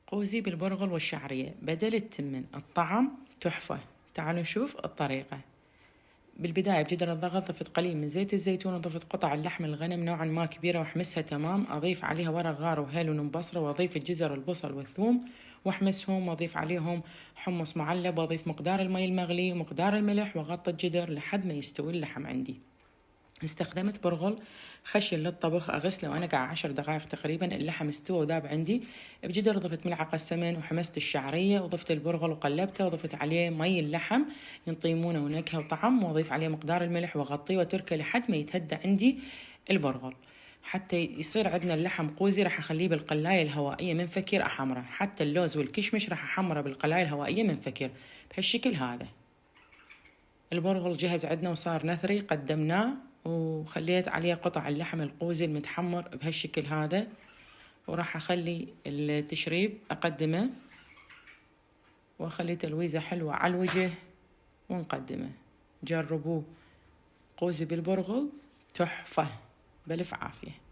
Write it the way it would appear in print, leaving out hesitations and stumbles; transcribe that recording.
قوزي بالبرغل والشعرية بدل التمن. الطعم تحفة. تعالوا نشوف الطريقة. بالبداية بجدر الضغط ضفت قليل من زيت الزيتون وضفت قطع اللحم الغنم نوعا ما كبيرة واحمسها تمام. أضيف عليها ورق غار وهيل وبصرة وأضيف الجزر البصل والثوم واحمسهم وأضيف عليهم حمص معلب وأضيف مقدار المي المغلي ومقدار الملح وأغطي الجدر لحد ما يستوي اللحم عندي. استخدمت برغل خشن للطبخ أغسله وأنقع 10 دقائق تقريبا. اللحم استوى وذاب عندي. بجدر ضفت ملعقة سمن وحمست الشعرية وضفت البرغل وقلبته وضفت عليه مي اللحم ينطيمونه ونكهة وطعم وأضيف عليه مقدار الملح وأغطيه وأتركه لحد ما يتهدى عندي البرغل. حتى يصير عندنا اللحم قوزي راح أخليه بالقلاية الهوائية من فكير أحمره. حتى اللوز والكشمش راح أحمره بالقلاية الهوائية من فكير بهالشكل هذا. البرغل جهز عندنا وصار نثري. قدمناه وخليت عليه قطع اللحم القوزي المتحمر بهالشكل هذا. وراح أخلي التشريب أقدمه وأخلي تلويزة حلوة على الوجه ونقدمه. جربوه. قوزي بالبرغل تحفة. بألف عافية.